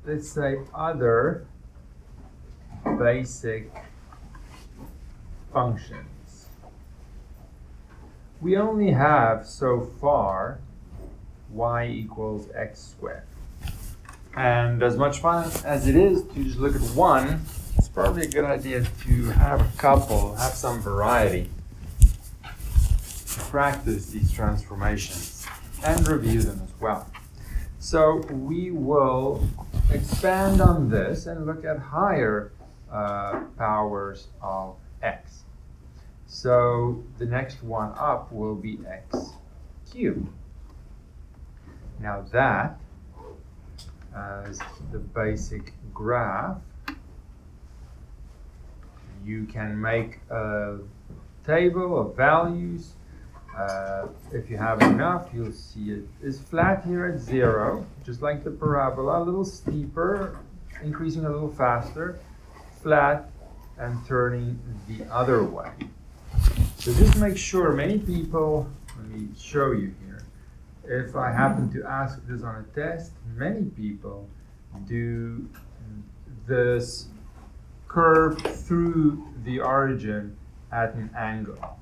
let's say, other basic functions. We only have so far y equals x squared. And as much fun as it is to just look at one, it's probably a good idea to have a couple, have some variety, practice these transformations and review them as well. So we will expand on this and look at higher powers of x. So the next one up will be x cubed. Now that, as the basic graph, you can make a table of values. If you have enough, you'll see it is flat here at 0, just like the parabola, a little steeper, increasing a little faster, flat, and turning the other way. So just make sure, many people, let me show you here, if I happen to ask this on a test, many people do this curve through the origin at an angle.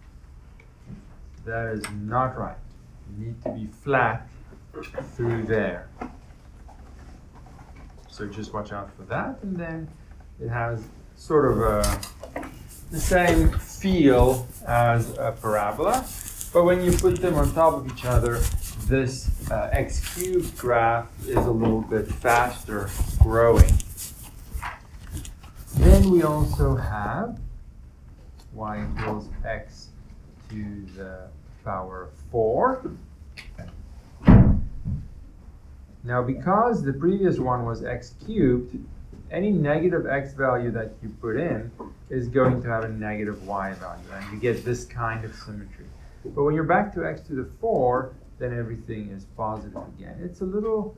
That is not right. You need to be flat through there. So just watch out for that, and then it has sort of the same feel as a parabola, but when you put them on top of each other, this x cubed graph is a little bit faster growing. Then we also have y equals x to the power of 4. Now, because the previous one was x cubed, any negative x value that you put in is going to have a negative y value, and you get this kind of symmetry. But when you're back to x to the 4, then everything is positive again. It's a little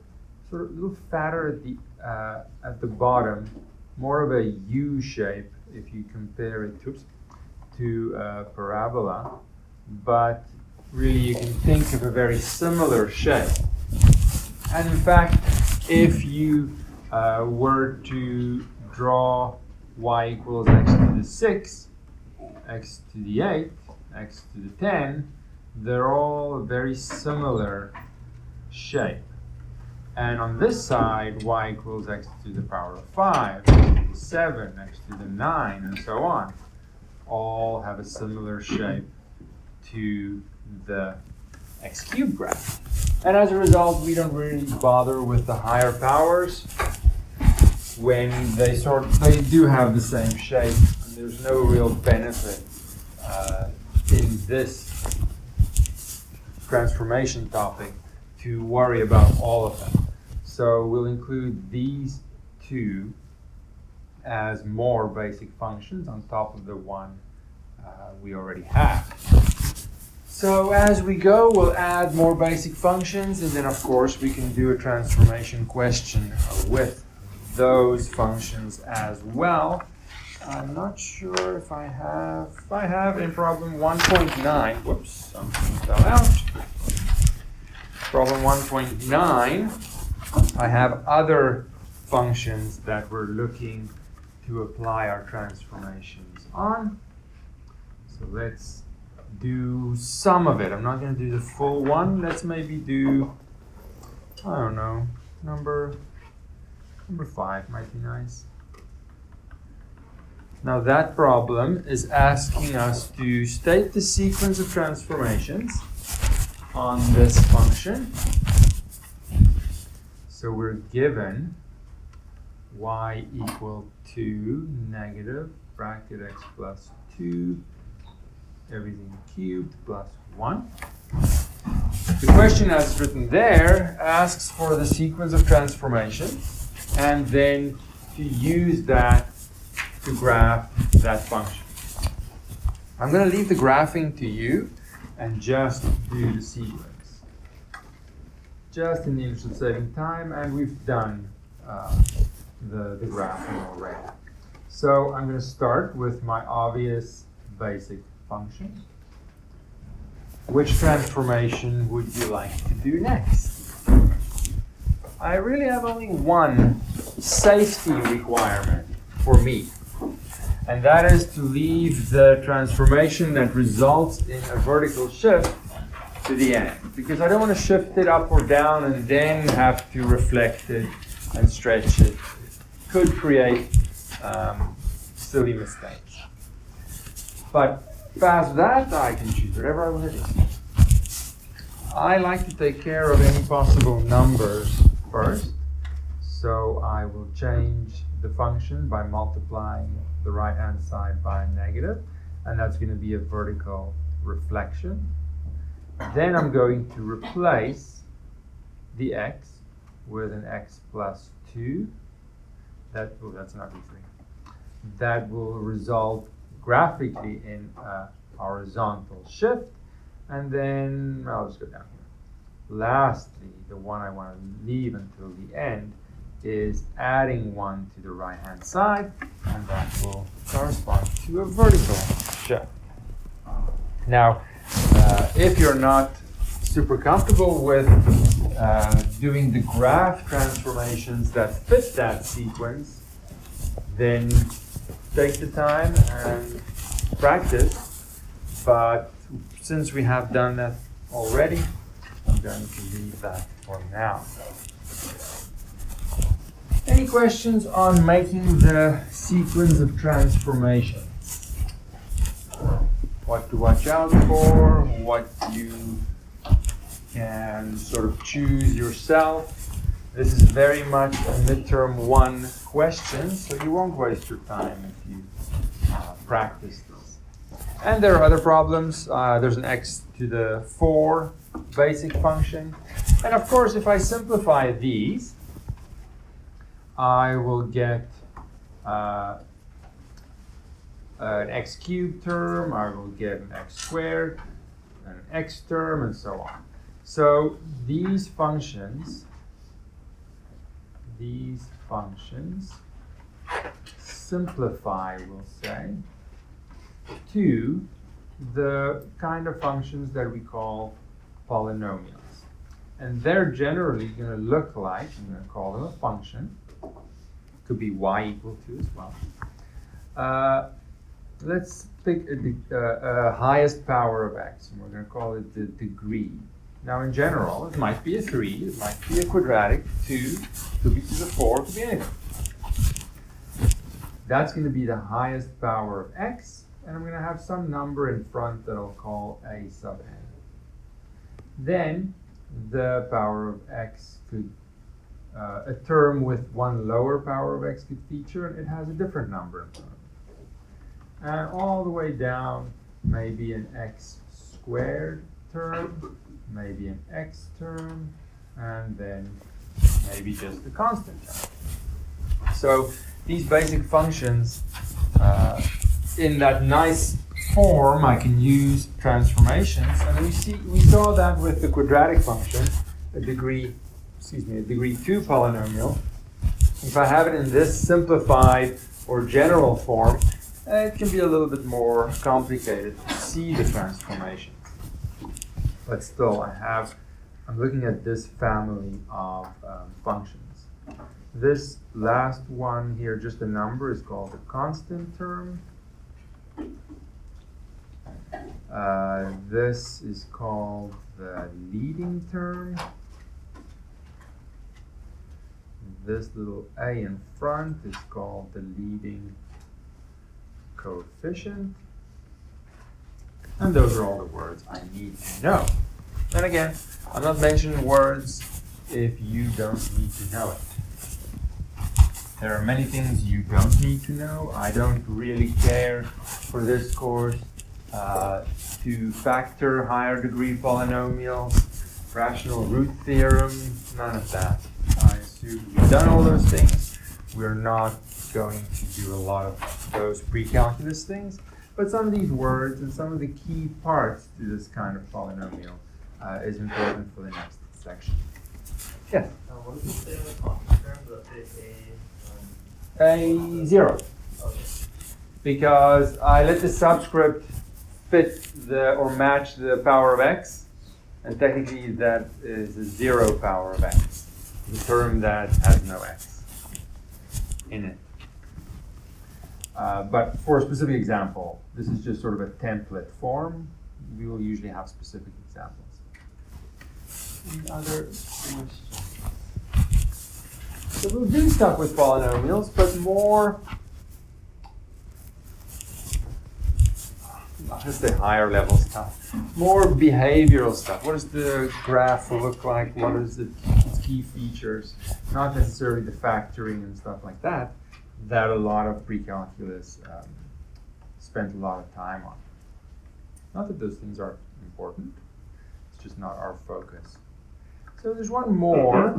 fatter at the bottom, more of a U shape if you compare it to a parabola, but really you can think of a very similar shape. And in fact, if you were to draw y equals x to the 6, x to the 8, x to the 10, they're all a very similar shape. And on this side, y equals x to the power of 5, x to the 7, x to the 9, and so on, all have a similar shape to the x cubed graph. And as a result, we don't really bother with the higher powers when they do have the same shape, and there's no real benefit in this transformation topic to worry about all of them. So we'll include these two as more basic functions on top of the one we already have. So as we go, we'll add more basic functions, and then of course we can do a transformation question with those functions as well. I'm not sure if I have in problem 1.9, whoops, something fell out. Problem 1.9, I have other functions that we're looking to apply our transformations on. So let's do some of it. I'm not going to do the full one. Let's maybe do, I don't know, number 5 might be nice. Now that problem is asking us to state the sequence of transformations on this function. So we're given y equal to negative bracket x plus 2, everything cubed plus 1. The question as written there asks for the sequence of transformations and then to use that to graph that function. I'm going to leave the graphing to you and just do the sequence. Just in the interest of saving time, and we've done the graphing already. So I'm going to start with my obvious basic function. Which transformation would you like to do next? I really have only one safety requirement for me. And that is to leave the transformation that results in a vertical shift to the end. Because I don't want to shift it up or down and then have to reflect it and stretch it. It could create silly mistakes. But past that, I can choose whatever I want to do. I like to take care of any possible numbers first. So I will change the function by multiplying the right-hand side by a negative. And that's going to be a vertical reflection. Then I'm going to replace the x with an x plus 2. That's not V3. That will result graphically in a horizontal shift. And then I'll just go down here. Lastly, the one I want to leave until the end is adding 1 to the right-hand side, and that will correspond to a vertical shift. Now, if you're not super comfortable with doing the graph transformations that fit that sequence, then take the time and practice. But since we have done that already, I'm going to leave that for now. Any questions on making the sequence of transformations? What to watch out for, what you can sort of choose yourself. This is very much a midterm 1 question, so you won't waste your time if you practice this. And there are other problems. There's an x to the 4 basic function. And of course, if I simplify these, I will get an x cubed term, I will get an x squared, an x term, and so on. So these functions simplify, we'll say, to the kind of functions that we call polynomials. And they're generally going to look like, I'm going to call them a function. Could be y equal to as well. Let's pick a highest power of x, and we're going to call it the degree. Now, in general, it might be a 3, it might be a quadratic, 2, could be to the 4, could be anything. That's going to be the highest power of x, and I'm going to have some number in front that I'll call a sub n. Then, the power of x could a term with one lower power of x could feature, and it has a different number in front of it. And all the way down, maybe an x squared term, maybe an x term, and then maybe just a constant term. So these basic functions, in that nice form, I can use transformations, and we saw that with the quadratic function, a degree 2 polynomial. If I have it in this simplified or general form, it can be a little bit more complicated to see the transformations. But still, I'm looking at this family of functions. This last one here, just a number, is called the constant term. This is called the leading term. This little a in front is called the leading coefficient. And those are all the words I need to know. And again, I'm not mentioning words if you don't need to know it. There are many things you don't need to know. I don't really care for this course to factor higher degree polynomials, rational root theorem, none of that. I assume we've done all those things. We're not going to do a lot of those pre-calculus things, but some of these words and some of the key parts to this kind of polynomial is important for the next section. Yes? What is the statement of constant terms that fit a 0. Okay. Because I let the subscript fit or match the power of x, and technically that is a 0 power of x, the term that has no x. in it. But for a specific example, this is just sort of a template form. We will usually have specific examples. Any other questions? So we'll do stuff with polynomials, but more, let's say higher level stuff, more behavioral stuff. What does the graph look like? What is its key features? Not necessarily the factoring and stuff like that a lot of pre-calculus spent a lot of time on. Not that those things aren't important, it's just not our focus. So there's one more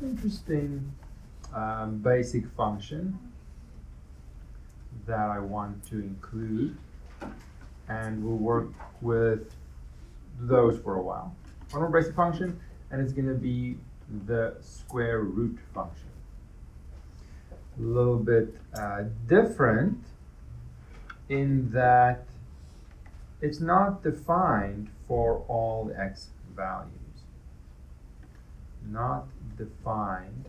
interesting basic function that I want to include, and we'll work with those for a while. One more basic function, and it's going to be the square root function. A little bit different in that it's not defined for all the x values. Not defined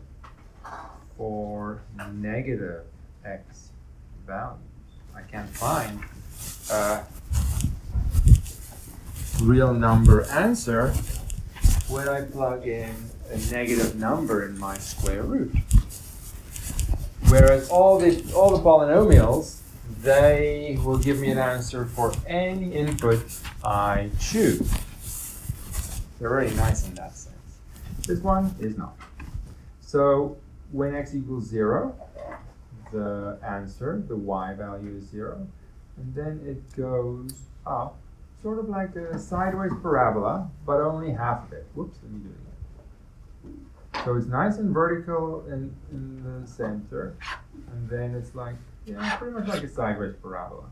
for negative x values. I can't find a real number answer when I plug in a negative number in my square root. Whereas all the polynomials, they will give me an answer for any input I choose. They're very nice in that sense. This one is not. So when x equals 0, the answer, the y value is 0, and then it goes up, sort of like a sideways parabola, but only half of it. Whoops, let me do it again. So it's nice and vertical in the center, and then it's like, yeah, pretty much like a sideways parabola.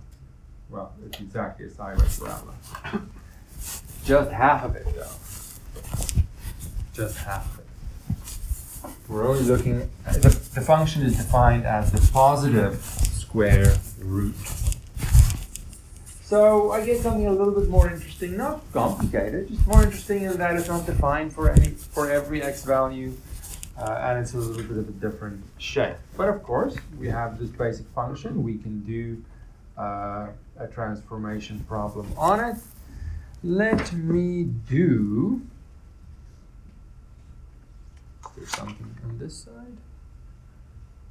Well, it's exactly a sideways parabola. Just half of it, though. Just half of it. We're only looking at the function is defined as the positive square root. So I get something a little bit more interesting, not complicated, just more interesting in that it's not defined for every x value, and it's a little bit of a different shape. But of course, we have this basic function. We can do a transformation problem on it. Let me do. There's something on this side.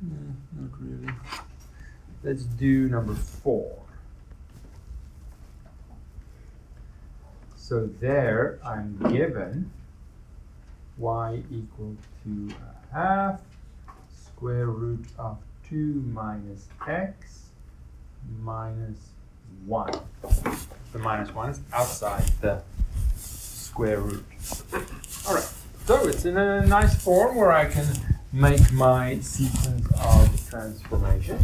No, not really. Let's do number 4. So there I'm given y equal to a half square root of 2 minus x minus 1. The minus 1 is outside the square root. All right, so it's in a nice form where I can make my sequence of transformation.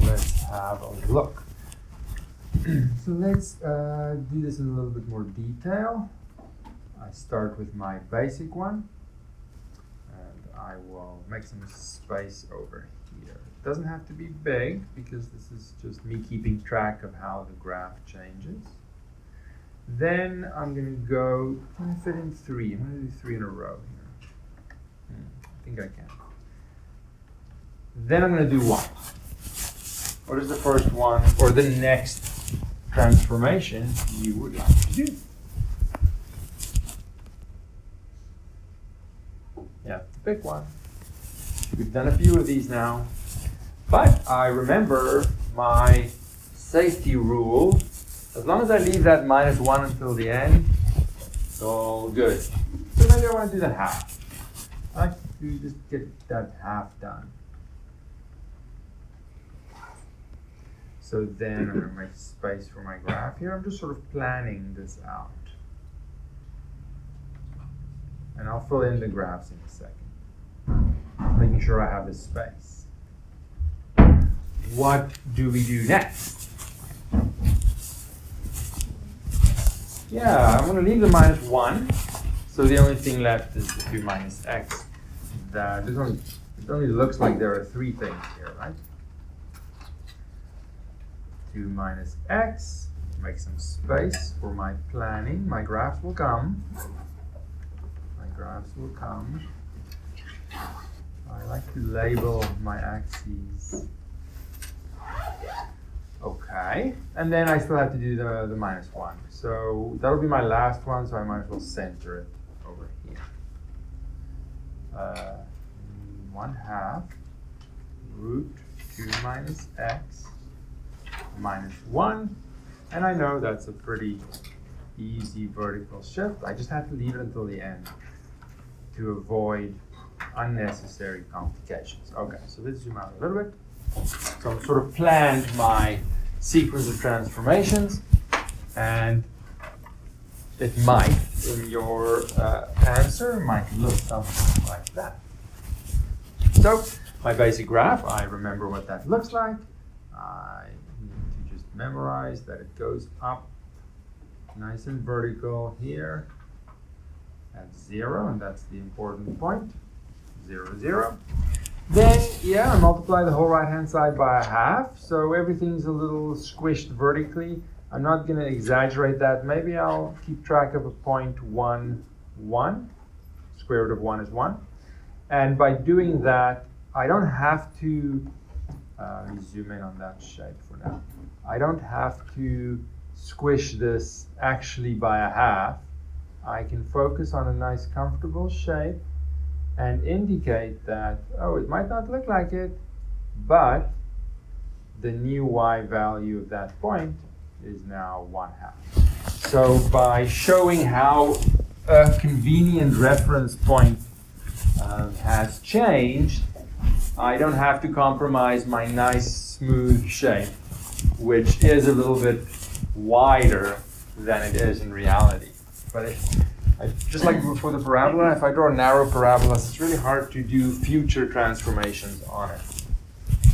Let's have a look. So let's do this in a little bit more detail. I start with my basic one, and I will make some space over here. It doesn't have to be big, because this is just me keeping track of how the graph changes. Then I'm going to go, I'm going to fit in 3. I'm going to do 3 in a row here. I think I can. Then I'm going to do 1. What is the first one, or the next transformation you would like to do? Yeah, pick one. We've done a few of these now, but I remember my safety rule. As long as I leave that minus 1 until the end, it's all good. So maybe I want to do the half. I like to just get that half done. So then I'm going to make space for my graph here. I'm just sort of planning this out. And I'll fill in the graphs in a second, making sure I have the space. What do we do next? Yeah, I'm going to leave the minus 1. So the only thing left is the 2 minus x. It only looks like there are 3 things here, right? 2 minus x, make some space for my planning. My graphs will come. My graphs will come. like to label my axes. Okay, and then I still have to do the -1. So that'll be my last one, so I might as well center it over here. 1/2 root 2 minus x minus 1. And I know that's a pretty easy vertical shift. I just have to leave it until the end to avoid unnecessary complications. Okay, so let's zoom out a little bit. So I've sort of planned my sequence of transformations, and it might, in your answer, might look something like that. So my basic graph, I remember what that looks like. I need to just memorize that it goes up nice and vertical here at 0, and that's the important point, 0, 0. Then, yeah, I multiply the whole right-hand side by 1/2, so everything's a little squished vertically. I'm not going to exaggerate that. Maybe I'll keep track of a 0.11. Square root of 1 is 1. And by doing that, I don't have to, let me zoom in on that shape for now. I don't have to squish this actually by 1/2. I can focus on a nice comfortable shape and indicate that, oh, it might not look like it, but the new y value of that point is now 1/2. So by showing how a convenient reference point has changed, I don't have to compromise my nice smooth shape, which is a little bit wider than it is in reality. But just like for the parabola, if I draw a narrow parabola, it's really hard to do future transformations on it.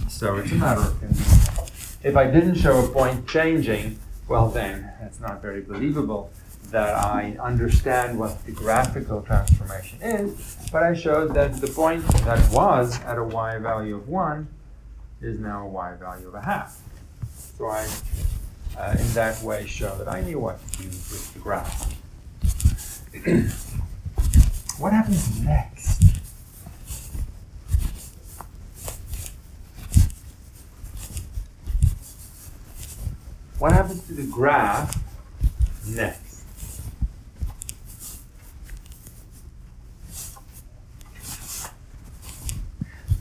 So it's a matter of convenience. If I didn't show a point changing, well then, it's not very believable that I understand what the graphical transformation is, but I showed that the point that was at a y value of 1 is now a y value of 1/2. So I, in that way, show that I knew what to do with the graph. What happens next? What happens to the graph next?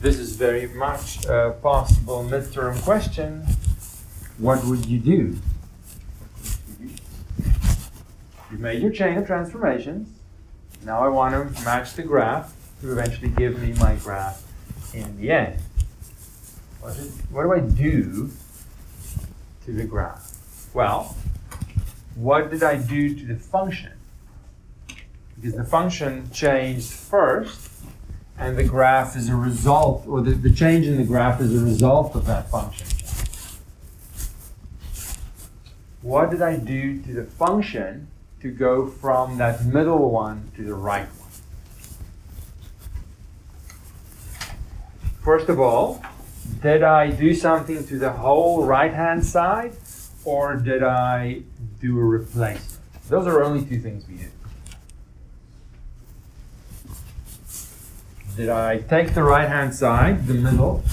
This is very much a possible midterm question. What would you do? You've made your chain of transformations. Now I want to match the graph to eventually give me my graph in the end. What do I do to the graph? Well, what did I do to the function? Because the function changed first, and the graph is a result, or the change in the graph is a result of that function. What did I do to the function to go from that middle one to the right one? First of all, did I do something to the whole right-hand side, or did I do a replacement? Those are only two things we did. Did I take the right-hand side, the middle,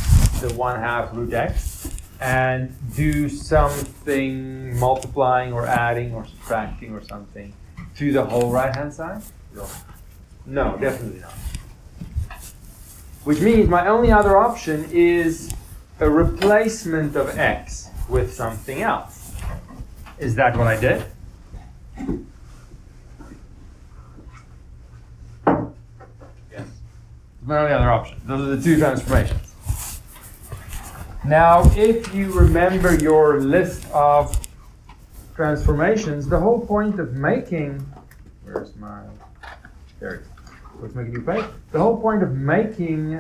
the 1/2 root x, and do something multiplying or adding or subtracting or something to the whole right-hand side? No, definitely not. Which means my only other option is a replacement of x with something else. Is that what I did? Yes. My only other option. Those are the two transformations. Now, if you remember your list of transformations, the whole point of making, where's my, there it is. Let's make a new page. The whole point of making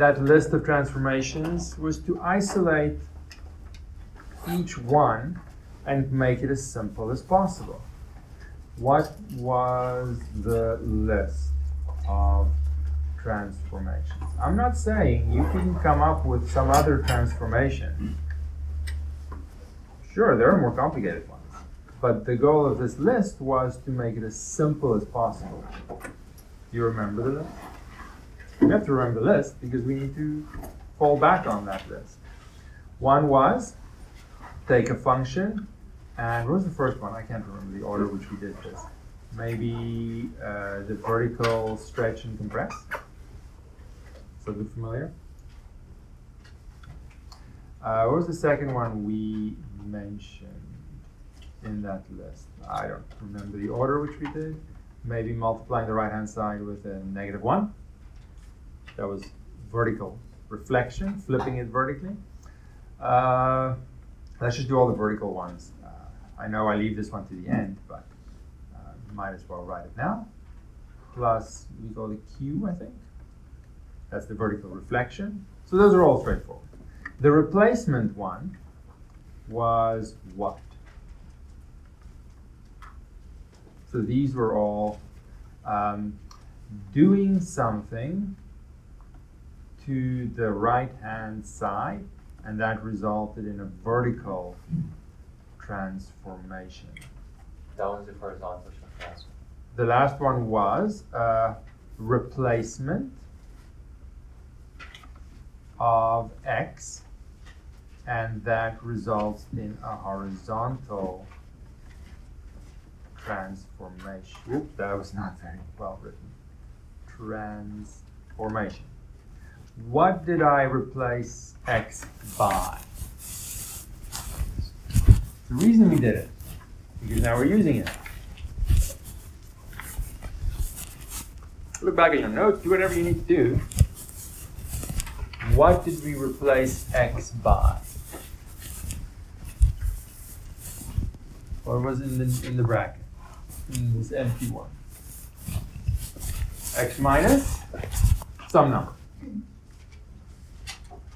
that list of transformations was to isolate each one and make it as simple as possible. What was the list of transformations? I'm not saying you couldn't come up with some other transformation. Sure, there are more complicated ones. But the goal of this list was to make it as simple as possible. You remember the list? We have to remember the list because we need to fall back on that list. One was take a function, and what was the first one? I can't remember the order which we did this. Maybe the vertical stretch and compress. Does that look familiar? What was the second one we mentioned in that list? I don't remember the order which we did. Maybe multiplying the right-hand side with a -1. That was vertical reflection, flipping it vertically. Let's just do all the vertical ones. I know I leave this one to the end, but might as well write it now. Plus, we call it Q, I think. That's the vertical reflection. So those are all straightforward. The replacement one was what? So these were all doing something to the right-hand side, and that resulted in a vertical transformation. That one's the horizontal transformation. The last one was replacement of x, and that results in a horizontal transformation. Oops, that was not very well written. Transformation. What did I replace x by? The reason we did it, because now we're using it. Look back at your notes, do whatever you need to do. What did we replace x by? What was in the bracket? In this empty one? X minus some number.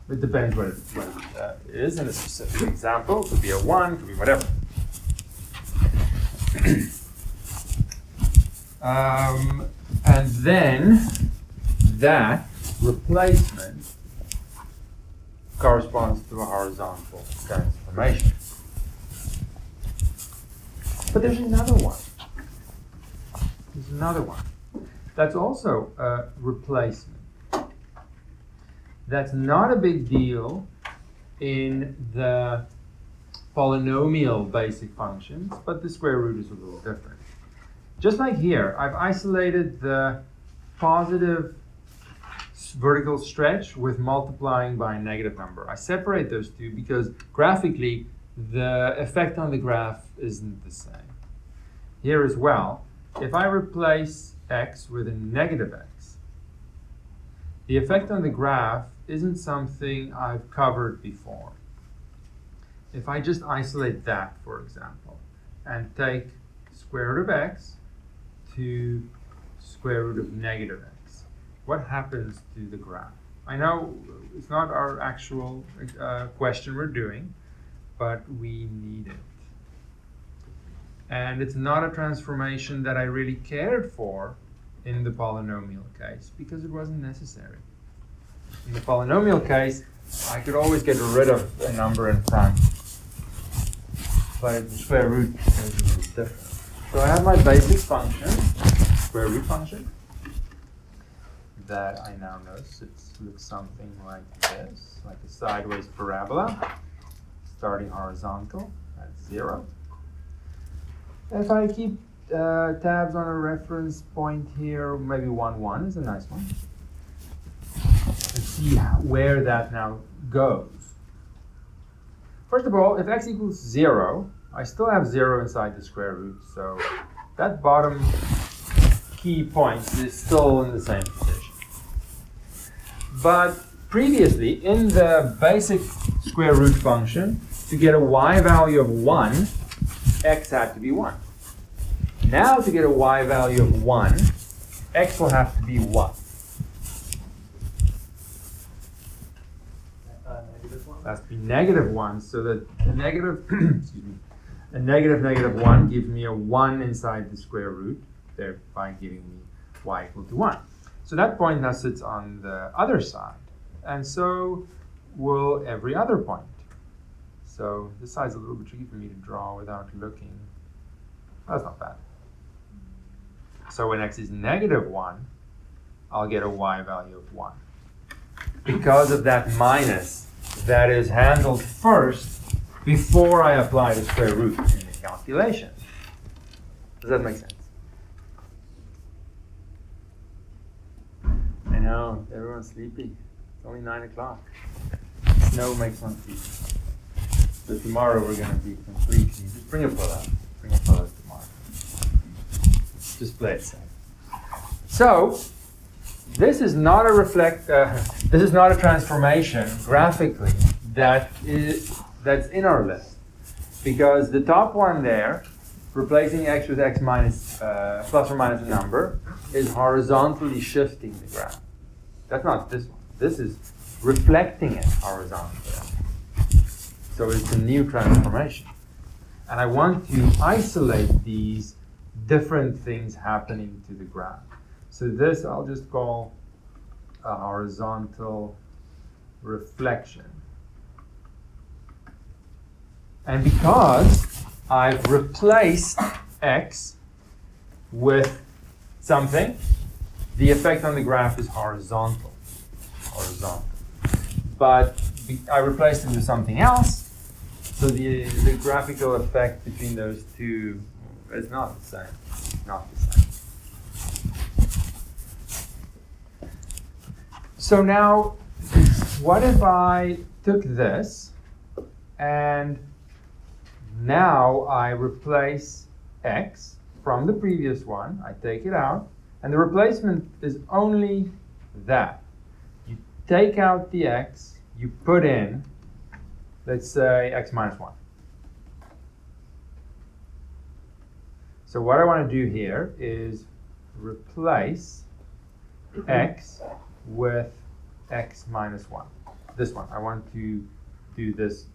It depends what it is in a specific example. It could be a 1, could be whatever. And then that replacement corresponds to a horizontal transformation. But there's another one. There's another one. That's also a replacement. That's not a big deal in the polynomial basic functions, but the square root is a little different. Just like here, I've isolated the positive vertical stretch with multiplying by a negative number. I separate those two because graphically the effect on the graph isn't the same. Here as well, if I replace x with a negative x, the effect on the graph isn't something I've covered before. If I just isolate that, for example, and take square root of x to square root of negative x, what happens to the graph? I know it's not our actual question we're doing, but we need it. And it's not a transformation that I really cared for in the polynomial case because it wasn't necessary. In the polynomial case, I could always get rid of a number in front, but the square root is different. So I have my basic function, square root function, that I now notice it looks something like this, like a sideways parabola, starting horizontal at 0. If I keep tabs on a reference point here, maybe 1, 1 is a nice one. And see where that now goes. First of all, if x equals 0, I still have 0 inside the square root, so that bottom key point is still in the same position. But previously, in the basic square root function, to get a y value of 1, x had to be 1. Now to get a y value of 1, x will have to be what? Has to be -1, so that a negative, excuse me, a negative 1 gives me a 1 inside the square root, thereby giving me y equal to 1. So that point now sits on the other side, and so will every other point. So this side's a little bit tricky for me to draw without looking. That's not bad. So when x is -1, I'll get a y value of 1. Because of that minus that is handled first before I apply the square root in the calculation. Does that make sense? I know, everyone's sleepy. It's only 9 o'clock. Snow makes one sleepy. So tomorrow we're going to be completely, just bring a pillow. Bring a pillow tomorrow. Just play it safe. So, this is not a transformation graphically that's in our list. Because the top one there, replacing x with x minus plus or minus a number, is horizontally shifting the graph. That's not this one. This is reflecting it horizontally. So it's a new transformation. And I want to isolate these different things happening to the graph. So this I'll just call a horizontal reflection. And because I've replaced x with something, the effect on the graph is horizontal. But I replaced it with something else, so the graphical effect between those two is not the same. Not the same. So now, what if I took this and now I replace x from the previous one, I take it out, and the replacement is only that. You take out the x, you put in, let's say, x minus 1. So what I want to do here is replace x with x minus 1. This one, I want to do this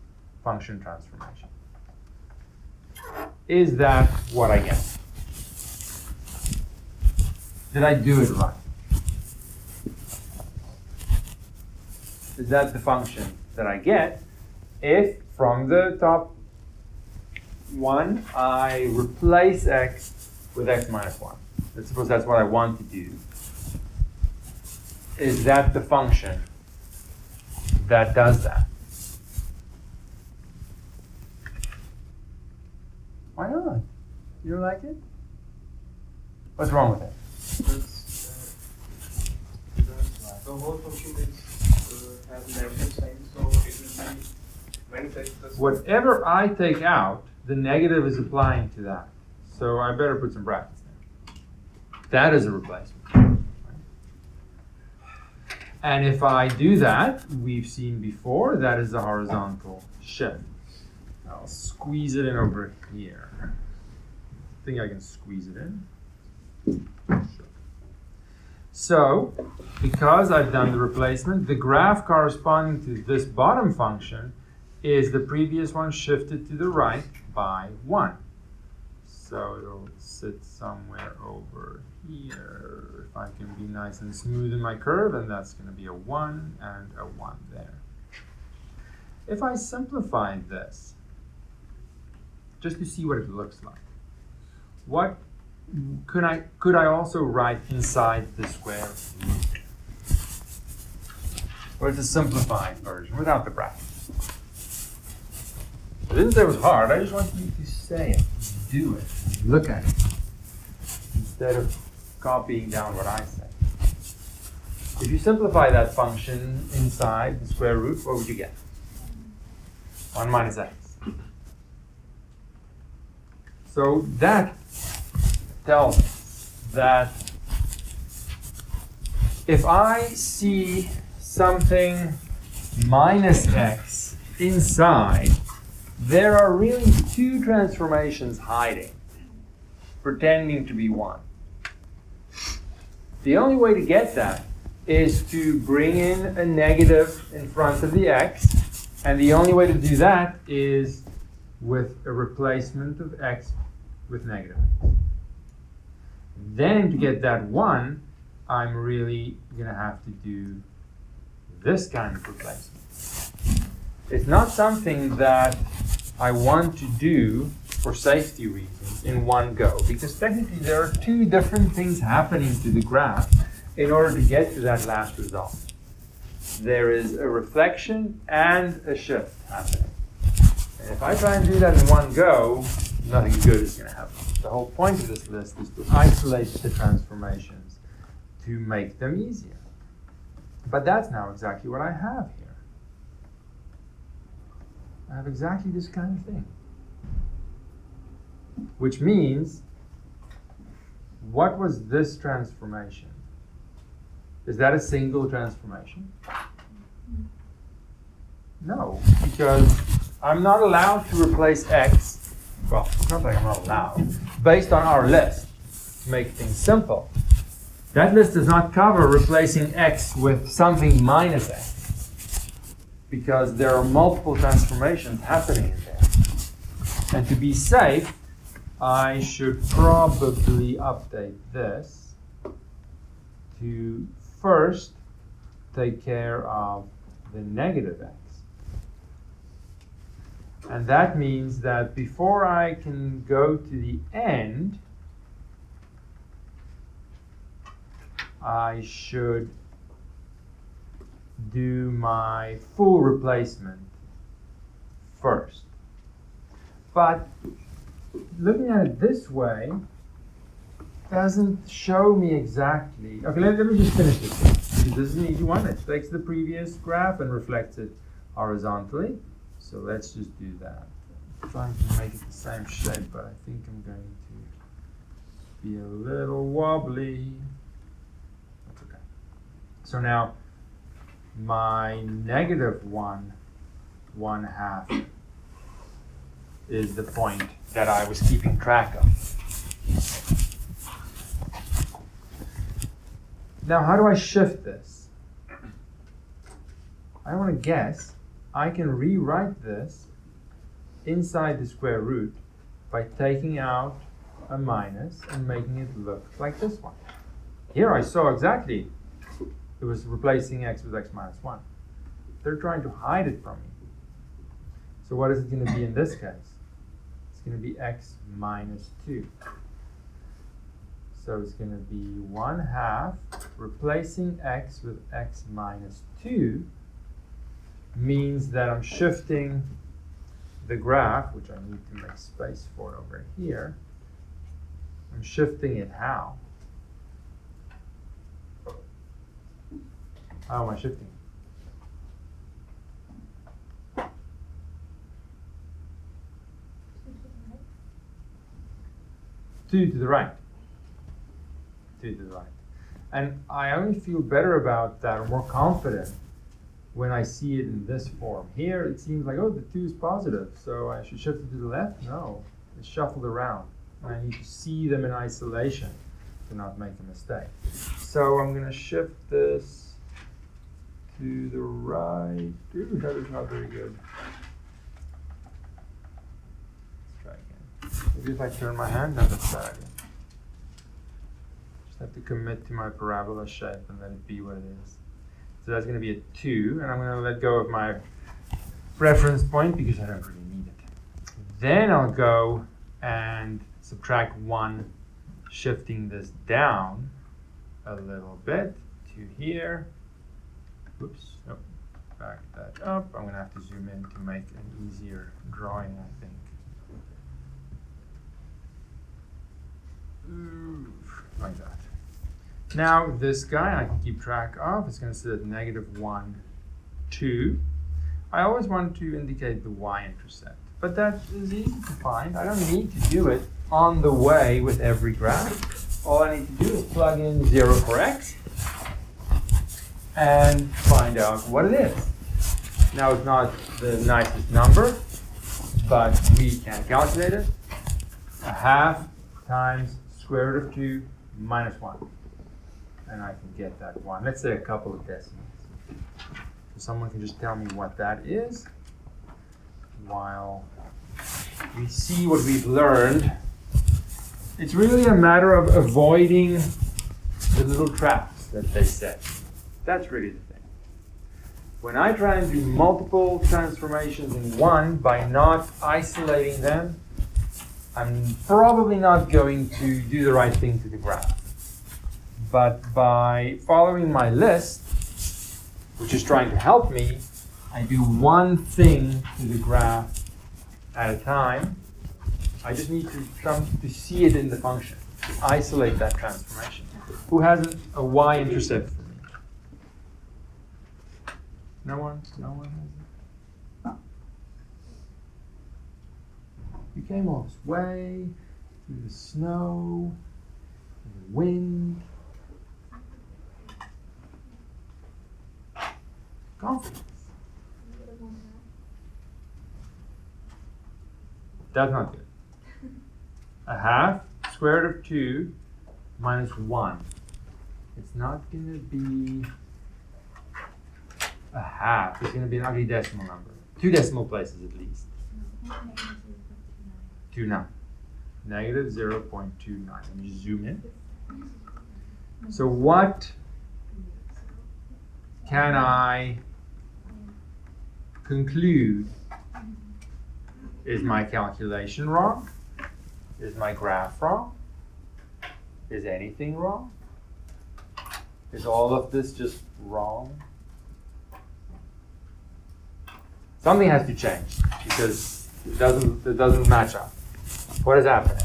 function transformation. Is that what I get? Did I do it right? Is that the function that I get if from the top one I replace x with x minus 1? Let's suppose that's what I want to do. Is that the function that does that? Why not? You don't like it? What's wrong with it? The whole function is has negative sign, so it will be manifest plus. Whatever I take out, the negative is applying to that. So I better put some brackets there. That is a replacement. And if I do that, we've seen before, that is a horizontal shift. I'll squeeze it in over here. I think I can squeeze it in. So, because I've done the replacement, the graph corresponding to this bottom function is the previous one shifted to the right by 1. So it'll sit somewhere over here. If I can be nice and smooth in my curve, and that's going to be a 1 and a 1 there. If I simplify this, just to see what it looks like, what could I also write inside the square root? Or it's a simplified version without the brackets. I didn't say it was hard. I just want you to say it, do it, look at it, instead of copying down what I say. If you simplify that function inside the square root, what would you get? 1 minus x. So that tells us that if I see something minus x inside, there are really 2 transformations hiding, pretending to be 1. The only way to get that is to bring in a negative in front of the x, and the only way to do that is with a replacement of x with negative x. Then to get that 1, I'm really going to have to do this kind of replacement. It's not something that I want to do for safety reasons in one go, because technically there are 2 different things happening to the graph in order to get to that last result. There is a reflection and a shift happening. And if I try and do that in one go, nothing good is going to happen. The whole point of this list is to isolate the transformations to make them easier. But that's now exactly what I have here. I have exactly this kind of thing. Which means, what was this transformation? Is that a single transformation? No, because I'm not allowed to replace x. Well, it's not like I'm not allowed. Based on our list, to make things simple. That list does not cover replacing x with something minus x. Because there are multiple transformations happening in there. And to be safe, I should probably update this to first take care of the negative x. And that means that before I can go to the end, I should do my full replacement first. But looking at it this way doesn't show me exactly. Okay, let me just finish this one. This is an easy one. It takes the previous graph and reflects it horizontally. So let's just do that. I'm trying to make it the same shape, but I think I'm going to be a little wobbly. That's okay. So now my negative 1/1/2 is the point that I was keeping track of. Now, how do I shift this? I want to guess. I can rewrite this inside the square root by taking out a minus and making it look like this one. Here I saw exactly it was replacing x with x minus 1. They're trying to hide it from me. So what is it going to be in this case? It's going to be x minus 2. So it's going to be 1/2 replacing x with x minus 2 means that I'm shifting the graph, which I need to make space for over here. I'm shifting it how? How am I shifting it? Two to the right. 2 to the right. And I only feel better about that, or more confident, when I see it in this form. Here it seems like, oh, the 2 is positive, so I should shift it to the left? No, it's shuffled around. And I need to see them in isolation to not make a mistake. So I'm going to shift this to the right. Ooh, that is not very good. Let's try again. Maybe if I turn my hand, no, that's bad again. Just have to commit to my parabola shape and let it be what it is. So that's going to be a 2, and I'm going to let go of my reference point because I don't really need it. Then I'll go and subtract 1, shifting this down a little bit to here. Oops, nope, back that up. I'm going to have to zoom in to make an easier drawing, I think. Like that. Now this guy I can keep track of. It's going to sit at -1, 2. I always want to indicate the y-intercept, but that is easy to find. I don't need to do it on the way with every graph. All I need to do is plug in 0 for x and find out what it is. Now it's not the nicest number, but we can calculate it. 1/2 times square root of 2 minus 1. And I can get that 1. Let's say a couple of decimals. So someone can just tell me what that is while we see what we've learned. It's really a matter of avoiding the little traps that they set. That's really the thing. When I try and do multiple transformations in one by not isolating them, I'm probably not going to do the right thing to the graph. But by following my list, which is trying to help me, I do one thing to the graph at a time. I just need to see it in the function, to isolate that transformation. Who has a y-intercept for me? No one? No one has it? You came all this way, through the snow, through the wind. Confidence. That's not good. A half square root of 2 minus 1. It's not going to be a half. It's going to be an ugly decimal number. 2 decimal places at least. 29. Negative 0.29. Let me just zoom in. So what can I conclude? Is my calculation wrong? Is my graph wrong? Is anything wrong? Is all of this just wrong? Something has to change because it doesn't match up. What is happening?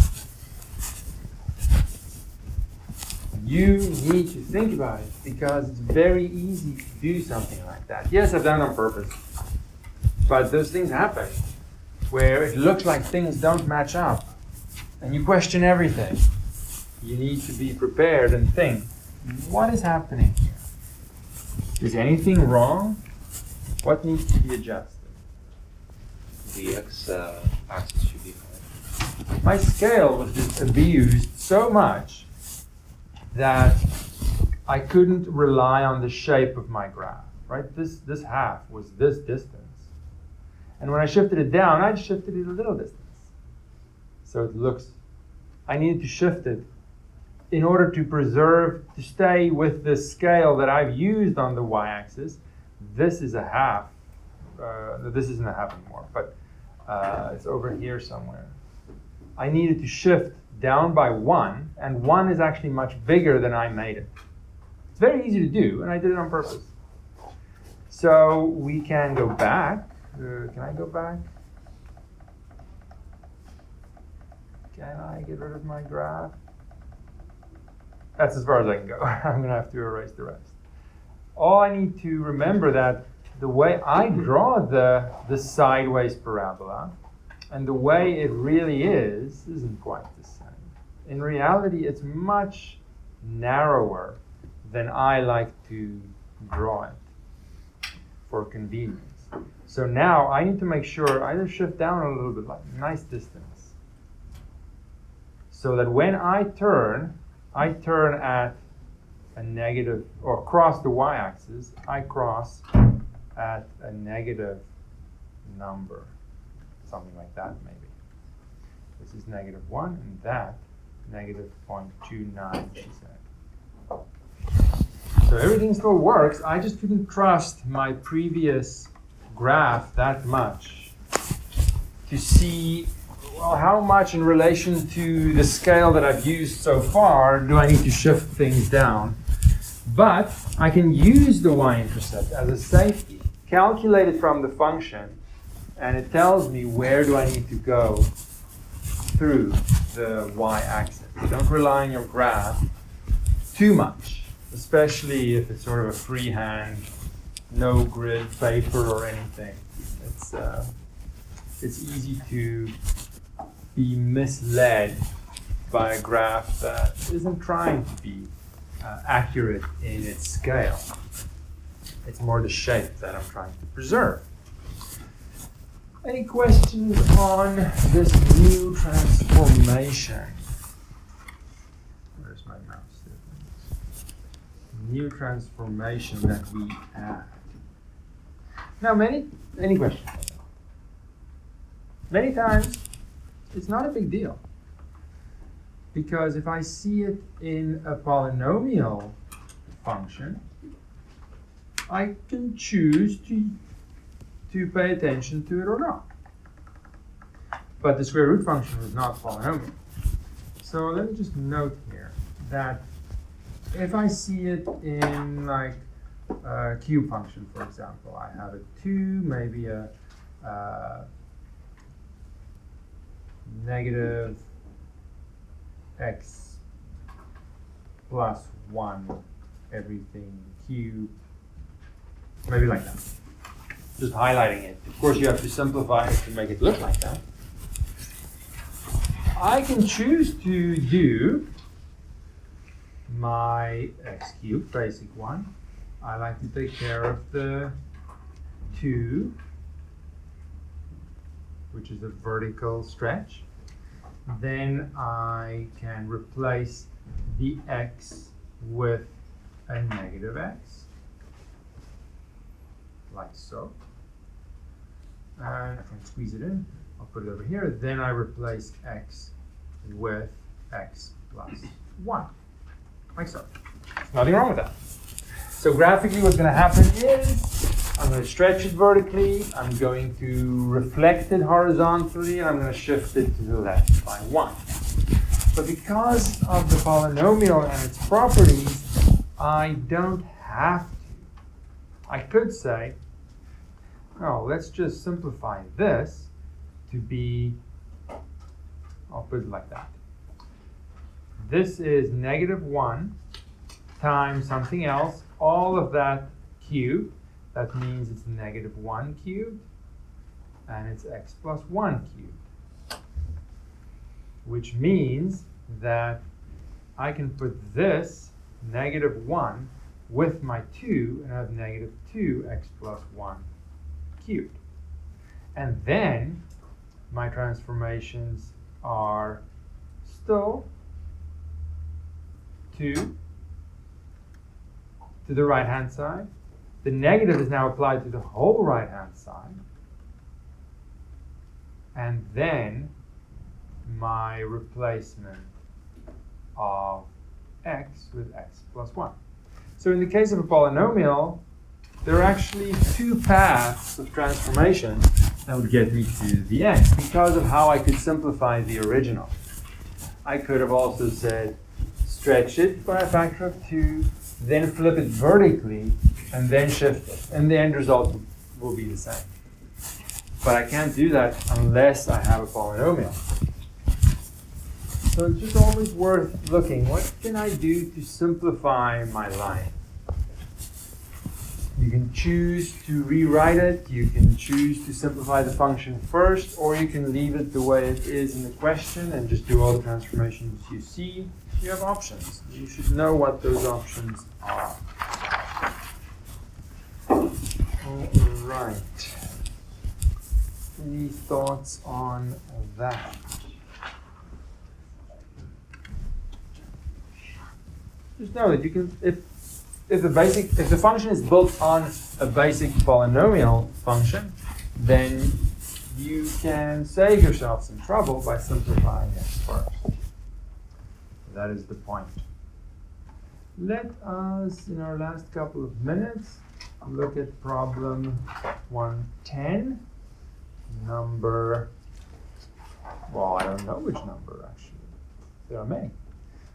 You need to think about it because it's very easy to do something like that. Yes, I've done it on purpose, but those things happen where it looks like things don't match up and you question everything. You need to be prepared and think, what is happening here? Is anything wrong? What needs to be adjusted? The x-axis should be higher. My scale was just abused so much that I couldn't rely on the shape of my graph, right? This half was this distance. And when I shifted it down, I shifted it a little distance. So it looks, I needed to shift it in order to stay with the scale that I've used on the y-axis. This is a half. This isn't a half anymore, but it's over here somewhere. I needed to shift down by 1, and 1 is actually much bigger than I made it. It's very easy to do, and I did it on purpose. So we can go back. Can I go back? Can I get rid of my graph? That's as far as I can go. I'm going to have to erase the rest. All I need to remember that the way I draw the sideways parabola and the way it really isn't quite the same. In reality, it's much narrower than I like to draw it for convenience. So now I need to make sure I just shift down a little bit, like a nice distance. So that when I turn at a negative, or cross the y-axis, I cross at a negative number. Something like that, maybe. This is negative 1, and that negative 0.29, she said. So everything still works. I just couldn't trust my previous graph that much to see, well, how much in relation to the scale that I've used so far do I need to shift things down. But I can use the y-intercept as a safety, calculate it from the function, and it tells me where do I need to go through the y-axis. Don't rely on your graph too much, especially if it's sort of a freehand, no grid paper or anything. It's easy to be misled by a graph that isn't trying to be accurate in its scale. It's more the shape that I'm trying to preserve. Any questions on this new transformation? Where's my mouse? New transformation that we add. Now, any questions? Many times, it's not a big deal. Because if I see it in a polynomial function, I can choose to pay attention to it or not. But the square root function is not polynomial. So let me just note here that if I see it in like a cube function, for example, I have a 2, maybe a negative x plus 1 everything cubed, maybe like that. Just highlighting it. Of course, you have to simplify it to make it look like that. I can choose to do my x cubed, basic one. I like to take care of the 2, which is a vertical stretch. Then I can replace the x with a negative x, like so. And if I squeeze it in, I'll put it over here. Then I replace x with x plus 1, like so. Nothing wrong with that. So graphically what's going to happen is I'm going to stretch it vertically, I'm going to reflect it horizontally, and I'm going to shift it to the left by 1. But because of the polynomial and its properties, I don't have to. I could say, oh, let's just simplify this to be, I'll put it like that. This is -1 times something else, all of that cubed. That means it's -1 cubed, and it's x plus 1 cubed. Which means that I can put this -1 with my 2, and I have -2x plus 1 cubed. And then my transformations are still 2 to the right hand side. The negative is now applied to the whole right hand side. And then my replacement of x with x plus 1. So in the case of a polynomial, there are actually 2 paths of transformation that would get me to the x because of how I could simplify the original. I could have also said stretch it by a factor of 2, then flip it vertically, and then shift it. And the end result will be the same. But I can't do that unless I have a polynomial. So it's just always worth looking. What can I do to simplify my line? You can choose to rewrite it. You can choose to simplify the function first, or you can leave it the way it is in the question and just do all the transformations you see. You have options. You should know what those options are. All right. Any thoughts on that? Just know that you can, if the function is built on a basic polynomial function, then you can save yourself some trouble by simplifying it first. That is the point. Let us, in our last couple of minutes, look at problem 110. Number, well, I don't know which number actually. There are many.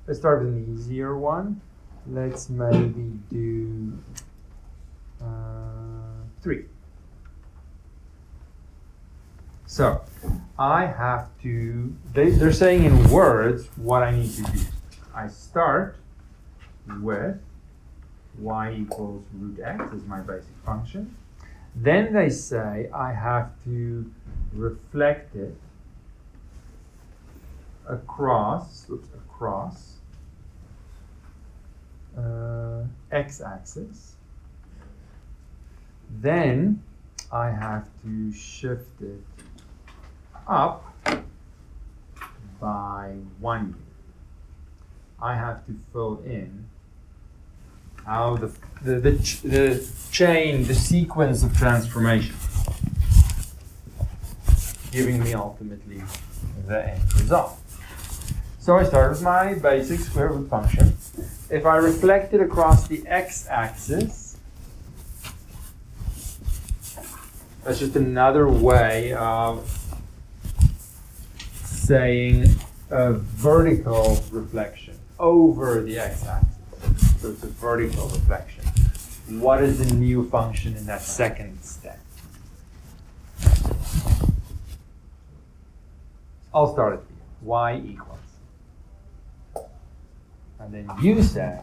Let's start with an easier one. Let's maybe do 3. So I have to, they're saying in words what I need to do. I start with y equals root x as my basic function. Then they say I have to reflect it across x-axis. Then I have to shift it up by 1 unit. I have to fill in how the chain, the sequence of transformation, giving me ultimately the end result. So I start with my basic square root function. If I reflect it across the x-axis, that's just another way of saying a vertical reflection over the x-axis. So it's a vertical reflection. What is the new function in that second step? I'll start it for you. Y equals. And then you say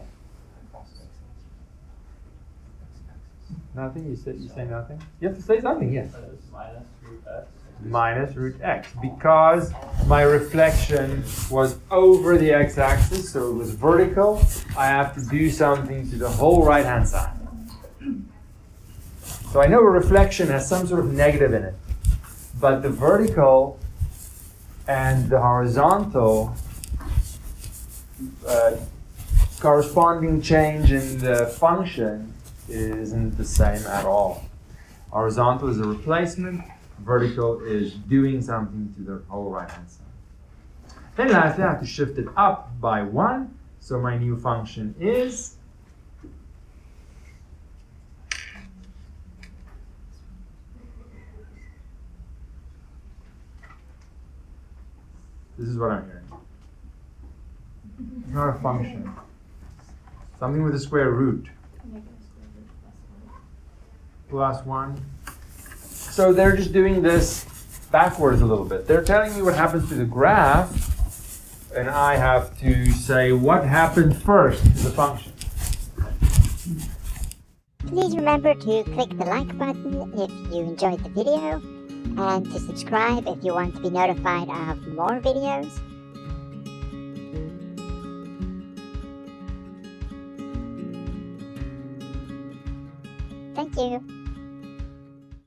nothing. You say nothing. You have to say something. Yes. Minus root x, because my reflection was over the x-axis, so it was vertical. I have to do something to the whole right-hand side. So I know a reflection has some sort of negative in it, but the vertical and the horizontal corresponding change in the function isn't the same at all. Horizontal is a replacement, vertical is doing something to the whole right-hand side. Then lastly, I have to shift it up by 1, so my new function is this is what I'm hearing. It's not a function. Something with a square root. Plus 1. So they're just doing this backwards a little bit. They're telling me what happens to the graph, and I have to say what happened first to the function. Please remember to click the like button if you enjoyed the video, and to subscribe if you want to be notified of more videos. Thank you.